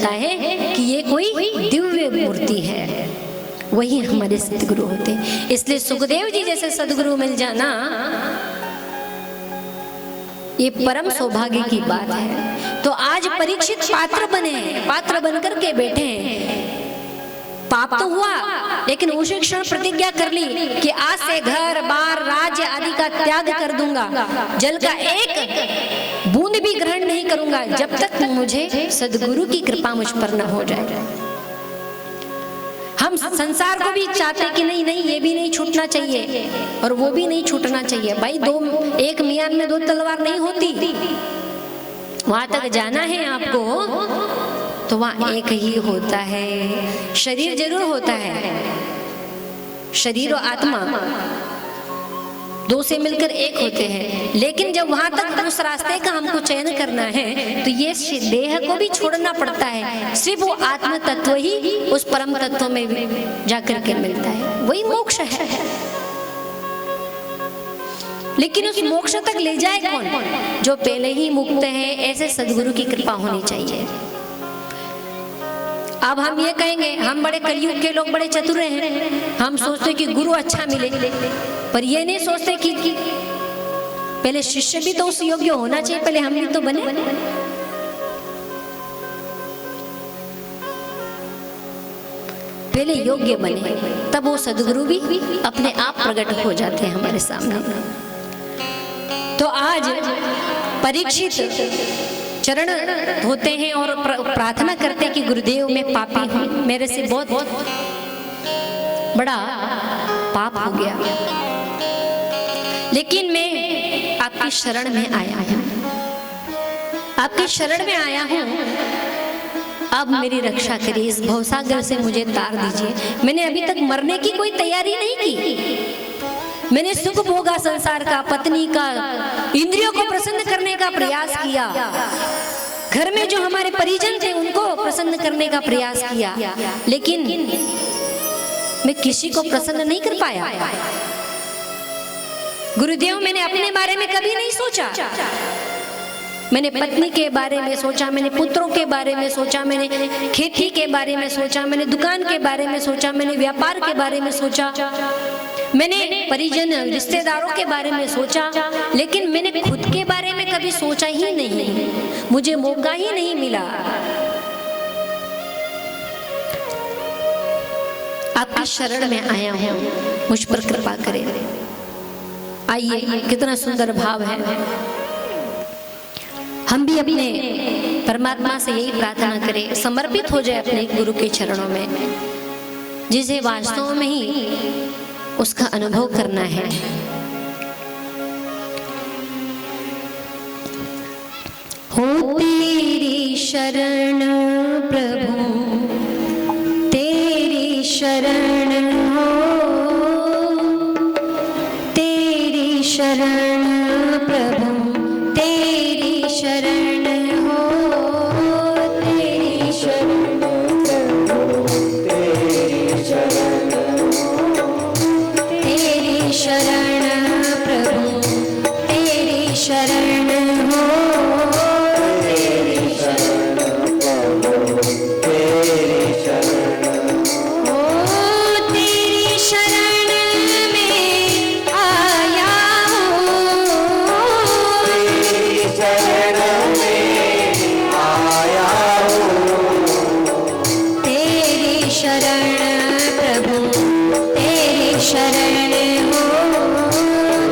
है कि ये कोई दिव्य मूर्ति है, वही हमारे सदगुरु होते हैं। इसलिए सुखदेव जी जैसे सदगुरु मिल जाना ये परम सौभाग्य की बात है। तो आज परीक्षित पात्र बने, पात्र बनकर के बैठे हैं। पाप तो हुआ, लेकिन उसी क्षण प्रतिज्ञा कर ली कि आज से घर बार राज्य आदि का त्याग कर दूंगा, जल का एक बूंद भी ग्रहण नहीं करूंगा जब तक मुझे सदगुरु की कृपा मुझ पर न हो जाए। हम संसार को भी चाहते कि नहीं नहीं ये भी नहीं छूटना चाहिए और वो भी नहीं छूटना चाहिए। भाई एक मियान में दो तलवार नहीं होती, वहां तक जाना है आपको तो वहां एक ही होता है। शरीर जरूर होता है, शरीर और आत्मा दो से मिलकर एक होते हैं, लेकिन जब वहां तक उस रास्ते का हमको चयन करना है तो ये देह को भी छोड़ना पड़ता है। सिर्फ वो आत्म तत्व ही उस परम तत्व में जाकर के मिलता है, वही मोक्ष है। लेकिन उस मोक्ष तक ले जाए कौन? जो पहले ही मुक्त है, ऐसे सदगुरु की कृपा होनी चाहिए। अब हम ये कहेंगे, हम बड़े कलयुग के लोग बड़े चतुर हैं, हम सोचते कि गुरु अच्छा मिले, पर ये नहीं सोचते कि पहले शिष्य भी तो उस योग्य होना चाहिए, पहले हम भी तो बने। पहले योग्य बने, तब वो सदगुरु भी अपने आप प्रकट हो जाते हैं हमारे सामने। तो आज परीक्षित चरण धोते हैं और प्रार्थना करते हैं कि गुरुदेव मैं पापी हूँ, मेरे से बहुत बड़ा पाप हो गया, लेकिन मैं आपकी शरण में आया हूँ, आपकी शरण में आया हूँ, अब मेरी रक्षा करिए, इस भवसागर से मुझे तार दीजिए। मैंने अभी तक मरने की कोई तैयारी नहीं की, मैंने सुख भोगा संसार का, पत्नी का, इंद्रियों को प्रसन्न करने का प्रयास किया, घर में जो हमारे परिजन थे उनको प्रसन्न करने का प्रयास किया, लेकिन मैं किसी को प्रसन्न नहीं कर पाया। गुरुदेव मैंने अपने बारे में कभी नहीं सोचा, मैंने पत्नी के बारे में सोचा, मैंने पुत्रों के बारे में सोचा, मैंने खेती के बारे में सोचा, मैंने दुकान के बारे में सोचा, मैंने व्यापार के बारे में सोचा, मैंने परिजन रिश्तेदारों के बारे में सोचा, लेकिन मैंने खुद के बारे में कभी सोचा ही नहीं, मुझे मौका ही नहीं मिला। आपकी शरण में आया हूँ, मुझ पर कृपा करें। आइए, कितना सुंदर भाव है। हम भी अपने परमात्मा से यही प्रार्थना करें, समर्पित हो जाए अपने गुरु के चरणों में, जिसे वास्तव में ही उसका अनुभव करना है। हो तेरी शरण प्रभु, तेरी शरण हो, तेरी शरण प्रभु, तेरी शरण हो, तेरी शरण प्रभु, तेरी शरण हो, तेरी शरण प्रभु, तेरी शरण हो, तेरी शरण प्रभु, तेरी शरण हो, तेरी शरण में आया हूँ, तेरी शरण में आया हूँ, तेरी शरण प्रभु, तेरी शरण हो,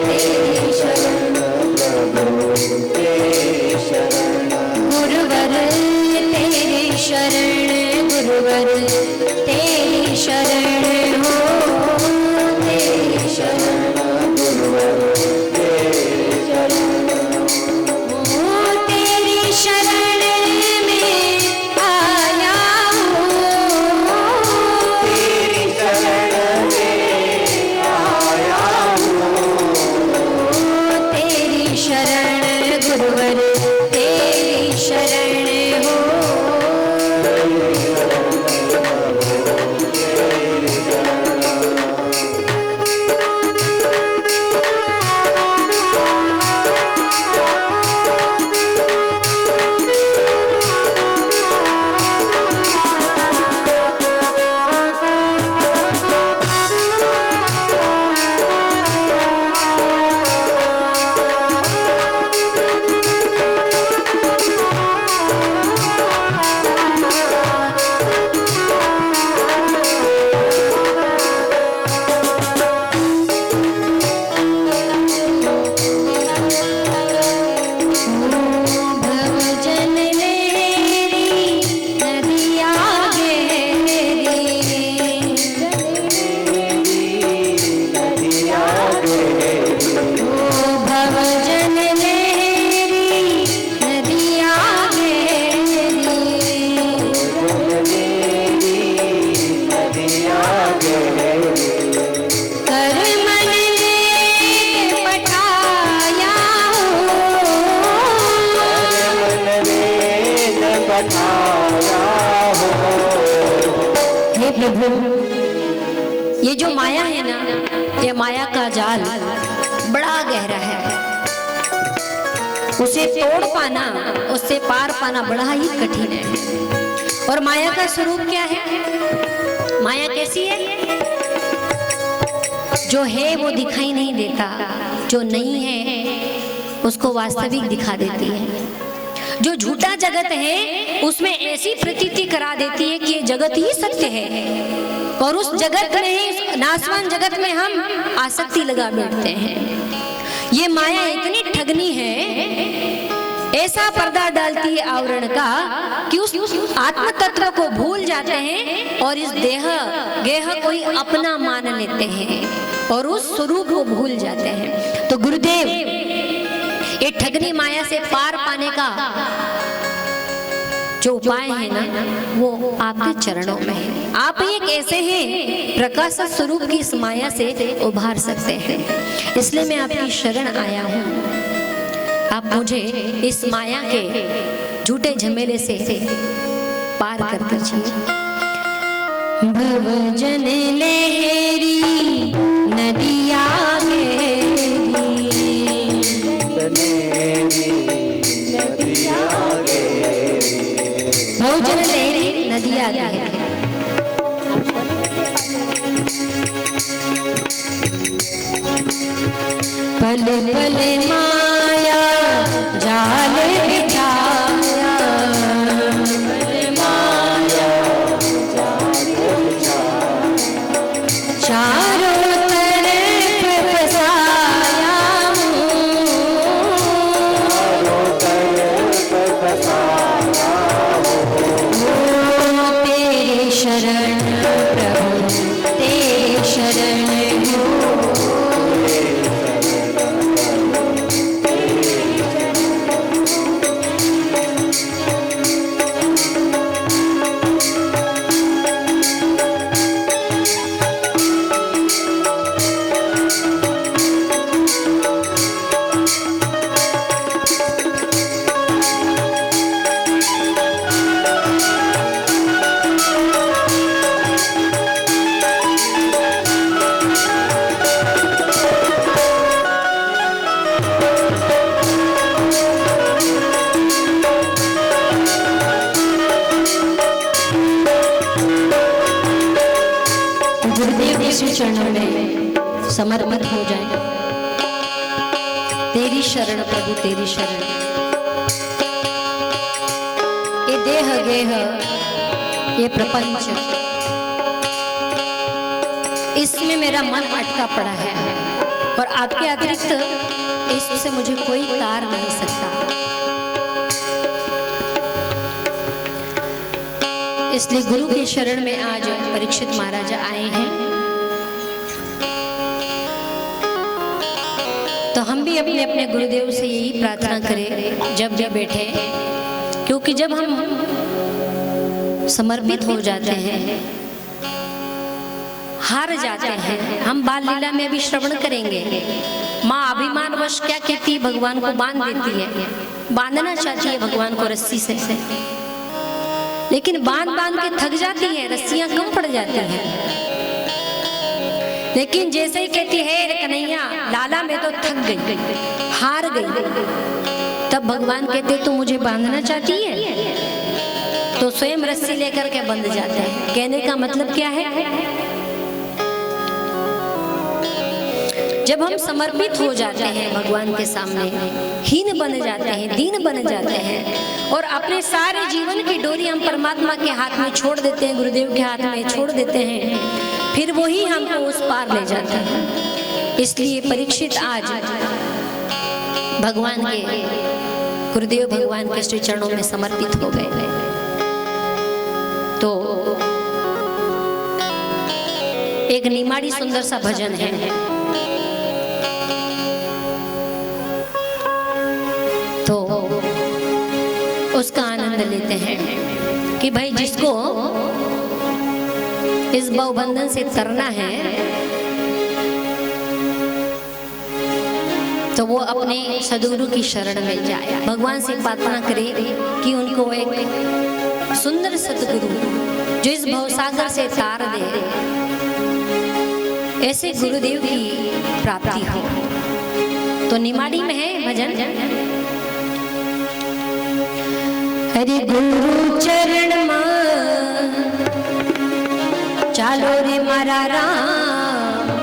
तेरी शरण प्रभु, तेरी शरण गुरुवर, तेरी शरण गुरुवर, तेरी शरण हो, तेरी शरण गुरुवर, तेरी शरण हो, तेरी शरण में आया हूँ, तेरी शरण में आया हूँ, तेरी शरण गुरुवर, तेरी शरण हो, प्रभु, ये जो माया है ना, ये माया का जाल बड़ा गहरा है। उसे तोड़ पाना, उससे पार पाना बड़ा ही कठिन है। और माया का स्वरूप क्या है? माया कैसी है? जो है वो दिखाई नहीं देता, जो नहीं है उसको वास्तविक दिखा देती है। जो झूठा जगत है उसमें ऐसी प्रतीति करा देती है कि ये जगत ही सत्य है, और उस जगत में ही, नाशवान जगत में हम आसक्ति लगा बैठते हैं। ये माया इतनी ठगनी है, ऐसा पर्दा डालती है आवरण का कि उस आत्म तत्व को भूल जाते हैं और इस देह गेह कोई अपना मान लेते हैं और उस स्वरूप को भूल जाते हैं। तो गुरुदेव, ये ठगनी माया से पार पाने का जो उपाय है ना, वो आपके चरणों में है। आप एक ऐसे हैं प्रकाश स्वरूप की इस माया से उभार सकते हैं। इसलिए मैं आपकी शरण आया हूँ। आप मुझे इस माया के झूठे झमेले से पार कर दीजिए। भवजन लहरी नदिया भवजन लहरी नदिया पल पल माया जाल बिछाया, माया चारों तरफ फसाया तेरे शरण प्रभु, तेरे शरण चरणों में समर्पित हो जाए। तेरी शरण प्रभु, तेरी शरण। ये देह गेह, ये प्रपंच, इसमें मेरा मन अटका पड़ा है और आपके अतिरिक्त इससे मुझे कोई तार नहीं सकता। इसलिए गुरु के शरण में आज परीक्षित महाराजा आए हैं। तो हम भी अपने अपने गुरुदेव से यही प्रार्थना करें जब जब बैठे, क्योंकि जब हम समर्पित हो जाते हैं, हार जाते हैं। हम बाल लीला में भी श्रवण करेंगे, माँ अभिमानवश क्या कहती है, भगवान को बांध देती है, बांधना चाहती है भगवान को रस्सी से, लेकिन बांध बांध के थक जाती है, रस्सियां कम पड़ जाती हैं। लेकिन जैसे ही कहती है कन्हैया लाला मैं तो थक गई, हार गई, तब भगवान कहते तो मुझे बांधना चाहती है, तो स्वयं रस्सी लेकर के बंध जाते हैं। कहने का मतलब क्या है? जब हम समर्पित हो जाते हैं भगवान के सामने, हीन बन जाते हैं, दीन बन जाते हैं और अपने सारे जीवन की डोरी हम परमात्मा के हाथ में छोड़ देते हैं, गुरुदेव के हाथ में छोड़ देते हैं, फिर वही हमको उस पार ले जाते हैं। इसलिए परीक्षित आज भगवान के, गुरुदेव भगवान के श्री चरणों में समर्पित हो गए। तो एक निमाड़ी सुंदर सा भजन है, तो उसका आनंद लेते हैं कि भाई जिसको इस बहुबंधन से तरना है तो वो अपने सद्गुरु की शरण में जाए, भगवान से प्रार्थना करे कि उनको एक सुंदर सद्गुरु जो इस भवसागर से तार दे, ऐसे गुरुदेव की प्राप्ति हो। तो निमाड़ी में है भजन, हरि गुरु चरण मां चालो रे मारा राम,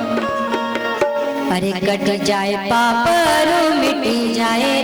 अरे कट जाए पाप रो मिट जाए